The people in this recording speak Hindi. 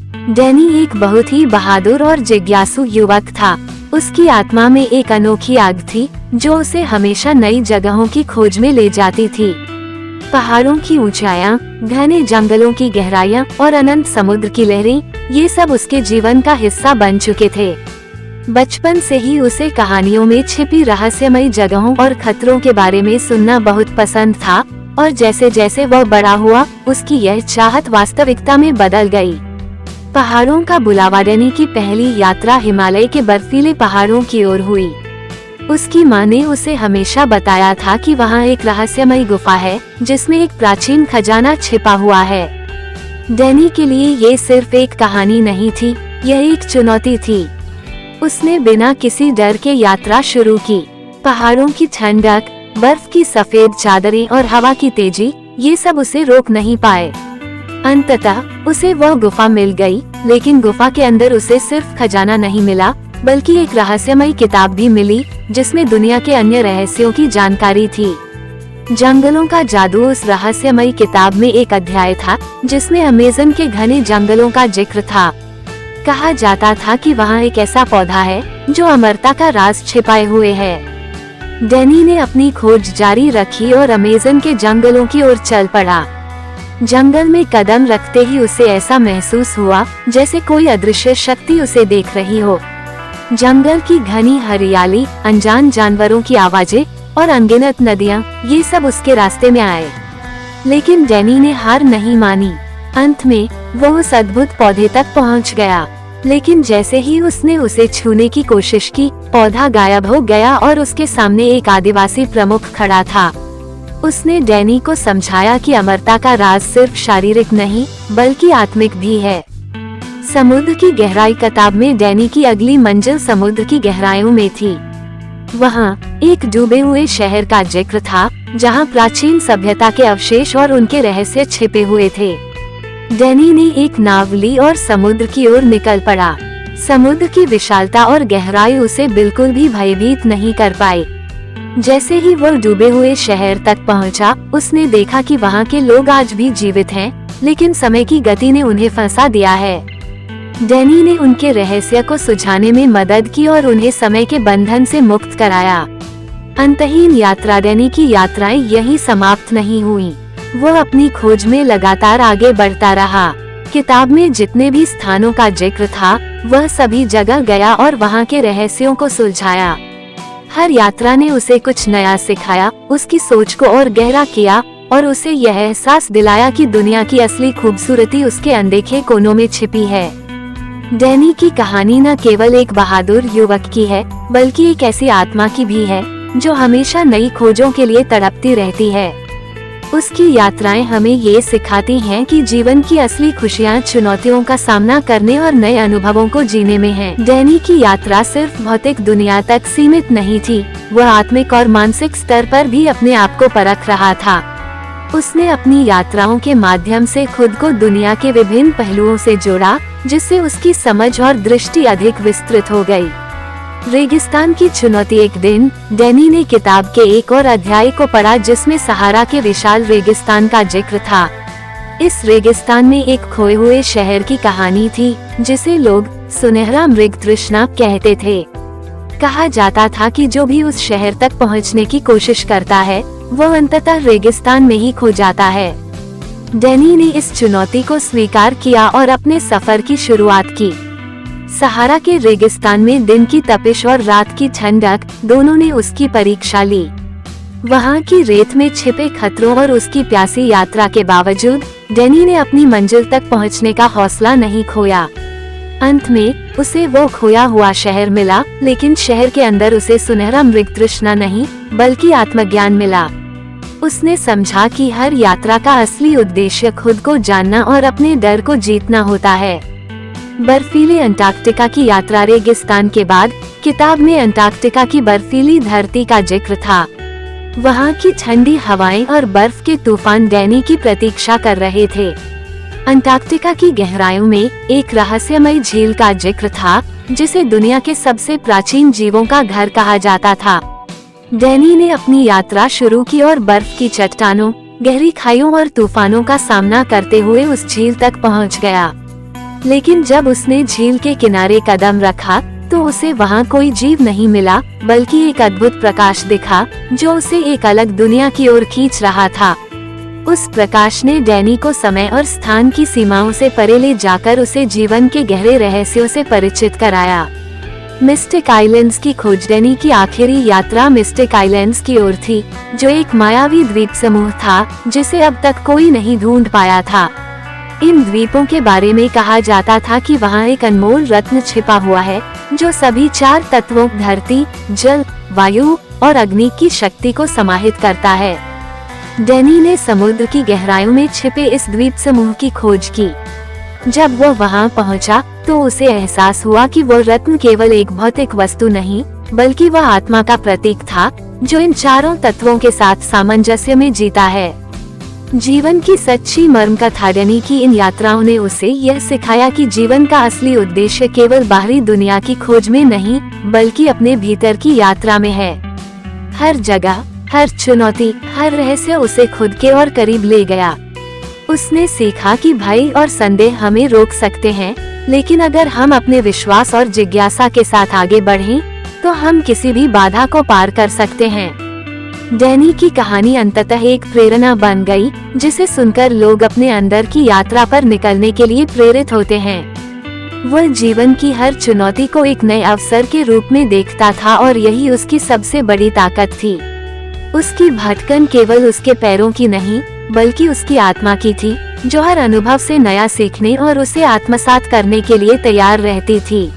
डैनी एक बहुत ही बहादुर और जिज्ञासु युवक था। उसकी आत्मा में एक अनोखी आग थी जो उसे हमेशा नई जगहों की खोज में ले जाती थी। पहाड़ों की ऊंचाइयां, घने जंगलों की गहराइयां और अनंत समुद्र की लहरें, ये सब उसके जीवन का हिस्सा बन चुके थे। बचपन से ही उसे कहानियों में छिपी रहस्यमयी जगहों और खतरों के बारे में सुनना बहुत पसंद था, और जैसे जैसे वह बड़ा हुआ, उसकी यह चाहत वास्तविकता में बदल गई। पहाड़ों का बुलावा। डैनी की पहली यात्रा हिमालय के बर्फीले पहाड़ों की ओर हुई। उसकी माँ ने उसे हमेशा बताया था कि वहाँ एक रहस्यमयी गुफा है जिसमें एक प्राचीन खजाना छिपा हुआ है। डैनी के लिए ये सिर्फ एक कहानी नहीं थी, यह एक चुनौती थी। उसने बिना किसी डर के यात्रा शुरू की। पहाड़ों की ठंडक, बर्फ की सफेद चादरें और हवा की तेजी, ये सब उसे रोक नहीं पाए। अंततः उसे वह गुफा मिल गई, लेकिन गुफा के अंदर उसे सिर्फ खजाना नहीं मिला, बल्कि एक रहस्यमयी किताब भी मिली जिसमें दुनिया के अन्य रहस्यों की जानकारी थी। जंगलों का जादू। उस रहस्यमयी किताब में एक अध्याय था जिसमें अमेज़न के घने जंगलों का जिक्र था। कहा जाता था कि वहाँ एक ऐसा पौधा है जो अमरता का राज छिपाए हुए है। डैनी ने अपनी खोज जारी रखी और अमेज़न के जंगलों की ओर चल पड़ा। जंगल में कदम रखते ही उसे ऐसा महसूस हुआ जैसे कोई अदृश्य शक्ति उसे देख रही हो। जंगल की घनी हरियाली, अनजान जानवरों की आवाजें और अनगिनत नदियाँ, ये सब उसके रास्ते में आए। लेकिन डैनी ने हार नहीं मानी। अंत में वो उस अद्भुत पौधे तक पहुंच गया, लेकिन जैसे ही उसने उसे छूने की कोशिश की, पौधा गायब हो गया और उसके सामने एक आदिवासी प्रमुख खड़ा था। उसने डैनी को समझाया कि अमरता का राज सिर्फ शारीरिक नहीं, बल्कि आत्मिक भी है। समुद्र की गहराई। किताब में डैनी की अगली मंजिल समुद्र की गहराइयों में थी। वहाँ एक डूबे हुए शहर का जिक्र था जहाँ प्राचीन सभ्यता के अवशेष और उनके रहस्य छिपे हुए थे। डैनी ने एक नाव ली और समुद्र की ओर निकल पड़ा। समुद्र की विशालता और गहराई उसे बिल्कुल भी भयभीत नहीं कर पाई। जैसे ही वह डूबे हुए शहर तक पहुंचा, उसने देखा कि वहां के लोग आज भी जीवित हैं, लेकिन समय की गति ने उन्हें फंसा दिया है। डैनी ने उनके रहस्य को सुलझाने में मदद की और उन्हें समय के बंधन से मुक्त कराया। अंतहीन यात्रा। डैनी की यात्राएं यहीं समाप्त नहीं हुई। वो अपनी खोज में लगातार आगे बढ़ता रहा। किताब में जितने भी स्थानों का जिक्र था, वह सभी जगह गया और वहाँ के रहस्यों को सुलझाया। हर यात्रा ने उसे कुछ नया सिखाया, उसकी सोच को और गहरा किया और उसे यह एहसास दिलाया कि दुनिया की असली खूबसूरती उसके अनदेखे कोनों में छिपी है। डैनी की कहानी न केवल एक बहादुर युवक की है, बल्कि एक ऐसी आत्मा की भी है जो हमेशा नई खोजों के लिए तड़पती रहती है। उसकी यात्राएं हमें ये सिखाती हैं कि जीवन की असली खुशियाँ चुनौतियों का सामना करने और नए अनुभवों को जीने में है। डैनी की यात्रा सिर्फ भौतिक दुनिया तक सीमित नहीं थी, वह आत्मिक और मानसिक स्तर पर भी अपने आप को परख रहा था। उसने अपनी यात्राओं के माध्यम से खुद को दुनिया के विभिन्न पहलुओं से जोड़ा, जिससे उसकी समझ और दृष्टि अधिक विस्तृत हो गई। रेगिस्तान की चुनौती। एक दिन डैनी ने किताब के एक और अध्याय को पढ़ा जिसमें सहारा के विशाल रेगिस्तान का जिक्र था। इस रेगिस्तान में एक खोए हुए शहर की कहानी थी जिसे लोग सुनहरा मृग तृष्णा कहते थे। कहा जाता था कि जो भी उस शहर तक पहुंचने की कोशिश करता है, वह अंततः रेगिस्तान में ही खो जाता है। डैनी ने इस चुनौती को स्वीकार किया और अपने सफर की शुरुआत की। सहारा के रेगिस्तान में दिन की तपिश और रात की ठंडक दोनों ने उसकी परीक्षा ली। वहाँ की रेत में छिपे खतरों और उसकी प्यासी यात्रा के बावजूद डैनी ने अपनी मंजिल तक पहुँचने का हौसला नहीं खोया। अंत में उसे वो खोया हुआ शहर मिला, लेकिन शहर के अंदर उसे सुनहरा मृग तृष्णा नहीं, बल्कि आत्मज्ञान मिला। उसने समझा कि हर यात्रा का असली उद्देश्य खुद को जानना और अपने डर को जीतना होता है। बर्फीले अंटार्कटिका की यात्रा। रेगिस्तान के बाद किताब में अंटार्कटिका की बर्फीली धरती का जिक्र था। वहाँ की ठंडी हवाएं और बर्फ के तूफान डैनी की प्रतीक्षा कर रहे थे। अंटार्कटिका की गहराइयों में एक रहस्यमयी झील का जिक्र था जिसे दुनिया के सबसे प्राचीन जीवों का घर कहा जाता था। डैनी ने अपनी यात्रा शुरू की और बर्फ की चट्टानों, गहरी खाइयों और तूफानों का सामना करते हुए उस झील तक पहुंच गया। लेकिन जब उसने झील के किनारे कदम रखा तो उसे वहाँ कोई जीव नहीं मिला, बल्कि एक अद्भुत प्रकाश दिखा जो उसे एक अलग दुनिया की ओर खींच रहा था। उस प्रकाश ने डैनी को समय और स्थान की सीमाओं से परे ले जाकर उसे जीवन के गहरे रहस्यों से परिचित कराया। मिस्टिक आइलैंड्स की खोज। डैनी की आखिरी यात्रा मिस्टिक आइलैंड्स की ओर थी, जो एक मायावी द्वीप समूह था जिसे अब तक कोई नहीं ढूंढ पाया था। इन द्वीपों के बारे में कहा जाता था कि वहाँ एक अनमोल रत्न छिपा हुआ है जो सभी 4 तत्वों धरती, जल, वायु और अग्नि की शक्ति को समाहित करता है। डैनी ने समुद्र की गहराइयों में छिपे इस द्वीप समूह की खोज की। जब वह वहां पहुंचा तो उसे एहसास हुआ कि वो रत्न केवल एक भौतिक वस्तु नहीं, बल्कि वह आत्मा का प्रतीक था जो इन 4 तत्वों के साथ सामंजस्य में जीता है। जीवन की सच्ची मर्म कथा। डैनी की इन यात्राओं ने उसे यह सिखाया कि जीवन का असली उद्देश्य केवल बाहरी दुनिया की खोज में नहीं, बल्कि अपने भीतर की यात्रा में है। हर जगह, हर चुनौती, हर रहस्य उसे खुद के और करीब ले गया। उसने सीखा कि भय और संदेह हमें रोक सकते हैं, लेकिन अगर हम अपने विश्वास और जिज्ञासा के साथ आगे बढ़ें, तो हम किसी भी बाधा को पार कर सकते हैं। डैनी की कहानी अंततः एक प्रेरणा बन गई, जिसे सुनकर लोग अपने अंदर की यात्रा पर निकलने के लिए प्रेरित होते हैं। वह जीवन की हर चुनौती को एक नए अवसर के रूप में देखता था और यही उसकी सबसे बड़ी ताकत थी। उसकी भटकन केवल उसके पैरों की नहीं, बल्कि उसकी आत्मा की थी, जो हर अनुभव से नया सीखने और उसे आत्मसात करने के लिए तैयार रहती थी।